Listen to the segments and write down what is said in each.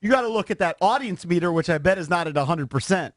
you got to look at that audience meter, which I bet is not at 100%.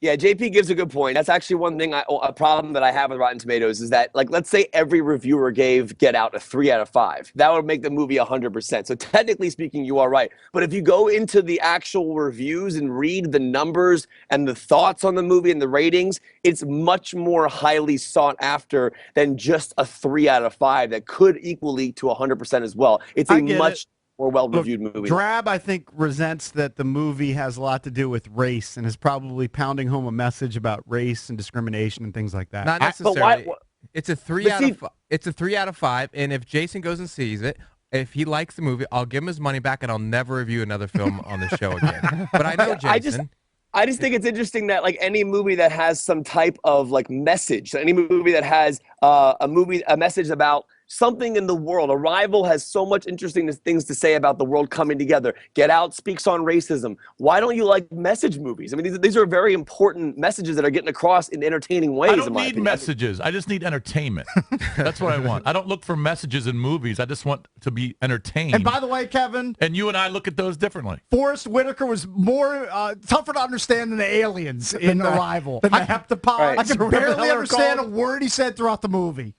Yeah, JP gives a good point. That's actually one thing, a problem that I have with Rotten Tomatoes is that, like, let's say every reviewer gave Get Out a 3 out of 5. That would make the movie 100%. So technically speaking, you are right. But if you go into the actual reviews and read the numbers and the thoughts on the movie and the ratings, it's much more highly sought after than just a 3 out of 5 that could equally to 100% as well. It's a much more well-reviewed movie. Drab, I think, resents that the movie has a lot to do with race and is probably pounding home a message about race and discrimination and things like that. Not necessarily. It's a 3 out of 5. It's a 3 out of 5. And if Jason goes and sees it, if he likes the movie, I'll give him his money back, and I'll never review another film on the show again. But I know Jason. I just think it's interesting that, like, any movie that has some type of, like, message, any movie that has a message about something in the world. Arrival has so much interesting things to say about the world coming together. Get Out speaks on racism. Why don't you like message movies? I mean, these are very important messages that are getting across in entertaining ways. I don't need messages. I just need entertainment. That's what I want. I don't look for messages in movies. I just want to be entertained. And by the way, Kevin, and you and I look at those differently. Forrest Whitaker was more tougher to understand than the aliens in Arrival. The heptapods. Right. I could barely understand a word he said throughout the movie.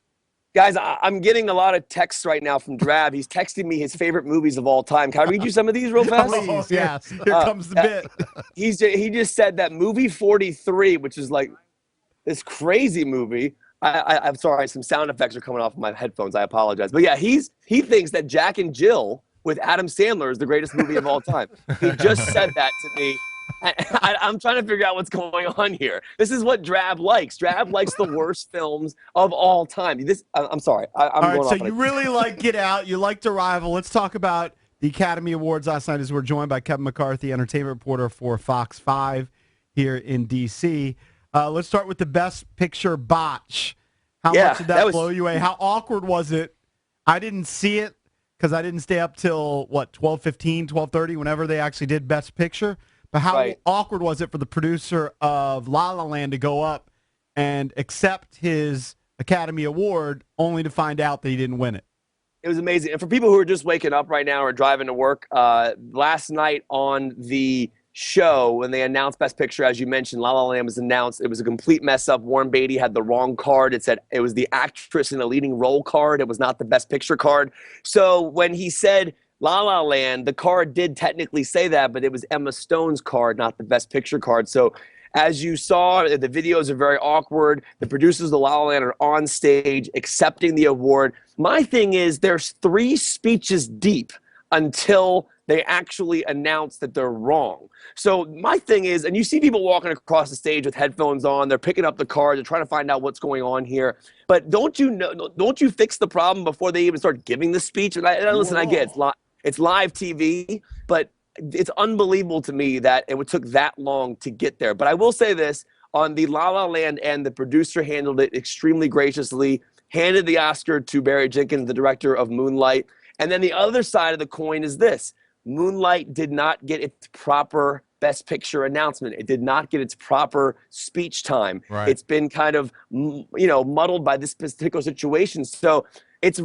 Guys, I'm getting a lot of texts right now from Drab. He's texting me his favorite movies of all time. Can I read you some of these real fast? Please, yes. Here comes the bit. He just said that movie 43, which is like this crazy movie. I'm sorry, some sound effects are coming off of my headphones. I apologize. But yeah, he thinks that Jack and Jill with Adam Sandler is the greatest movie of all time. He just said that to me. I'm trying to figure out what's going on here. This is what Drab likes. Drab likes the worst films of all time. I'm sorry. I'm all right, going so off you really like Get Out. You liked Arrival. Let's talk about the Academy Awards last night as we're joined by Kevin McCarthy, entertainment reporter for Fox 5 here in D.C. Let's start with the Best Picture botch. How much did that blow you away? How awkward was it? I didn't see it because I didn't stay up till, 12:15, 12:30, whenever they actually did Best Picture. But how awkward was it for the producer of La La Land to go up and accept his Academy Award only to find out that he didn't win it? It was amazing. And for people who are just waking up right now or driving to work, last night on the show, when they announced Best Picture, as you mentioned, La La Land was announced. It was a complete mess up. Warren Beatty had the wrong card. It said it was the actress in a leading role card. It was not the Best Picture card. So when he said La La Land, the card did technically say that, but it was Emma Stone's card, not the Best Picture card. So as you saw, the videos are very awkward. The producers of La La Land are on stage accepting the award. My thing is there's 3 speeches deep until they actually announce that they're wrong. So my thing is, and you see people walking across the stage with headphones on, they're picking up the card, they're trying to find out what's going on here. But don't you fix the problem before they even start giving the speech? And listen, I get it's live TV, but it's unbelievable to me that it took that long to get there. But I will say this, on the La La Land end, the producer handled it extremely graciously, handed the Oscar to Barry Jenkins, the director of Moonlight. And then the other side of the coin is this. Moonlight did not get its proper Best Picture announcement. It did not get its proper speech time. Right. It's been kind of, muddled by this particular situation. So it's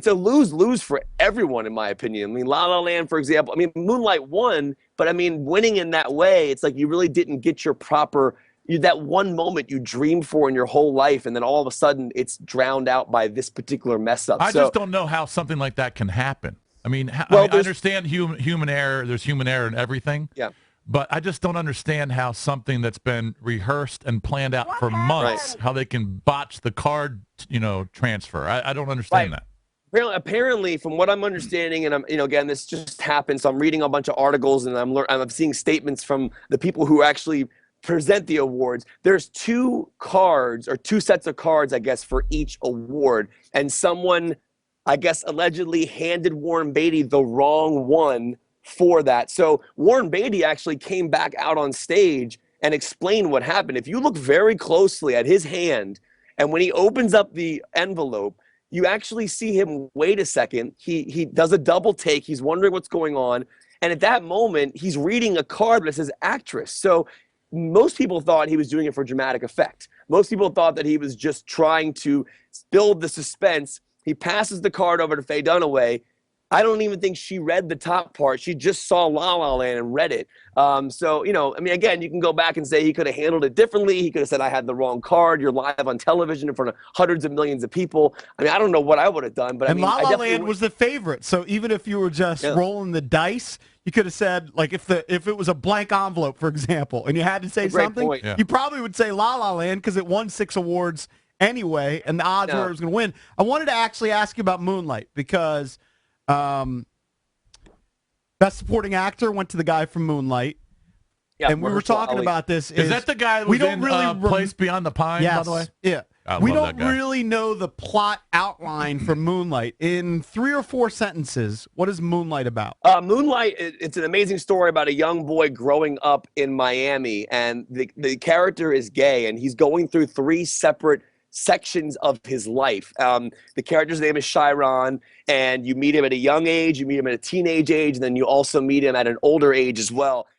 a lose-lose for everyone, in my opinion. I mean, La La Land, for example, Moonlight won, but winning in that way, it's like you really didn't get your proper, that one moment you dreamed for in your whole life, and then all of a sudden it's drowned out by this particular mess up. I just don't know how something like that can happen. I understand human error. There's human error in everything. Yeah. But I just don't understand how something that's been rehearsed and planned out for months, how they can botch the card, transfer. I don't understand that. Apparently, from what I'm understanding, and again, this just happened. So I'm reading a bunch of articles, and I'm seeing statements from the people who actually present the awards. There's 2 cards, or 2 sets of cards, I guess, for each award, and someone, I guess, allegedly handed Warren Beatty the wrong one for that. So Warren Beatty actually came back out on stage and explained what happened. If you look very closely at his hand, and when he opens up the envelope, you actually see him wait a second. He does a double take. He's wondering what's going on. And at that moment, he's reading a card that says actress. So most people thought he was doing it for dramatic effect. Most people thought that he was just trying to build the suspense. He passes the card over to Faye Dunaway. I don't even think she read the top part. She just saw La La Land and read it. So, you know, I mean, again, you can go back and say he could have handled it differently. He could have said, I had the wrong card. You're live on television in front of hundreds of millions of people. I mean, I don't know what I would have done. But and I mean, La La Land was the favorite. So even if you were just rolling the dice, you could have said, like, if it was a blank envelope, for example, and you had to say something, you probably would say La La Land because it won 6 awards anyway, and the odds were it was going to win. I wanted to actually ask you about Moonlight because Best Supporting Actor went to the guy from Moonlight. Yeah, and we were talking about this. Is that the guy who was in Place Beyond the Pines, by the way? Yeah. We don't really know the plot outline for Moonlight. In 3 or 4 sentences, what is Moonlight about? Moonlight, it's an amazing story about a young boy growing up in Miami, and the character is gay, and he's going through 3 separate sections of his life. The character's name is Chiron, and you meet him at a young age, you meet him at a teenage age, and then you also meet him at an older age as well.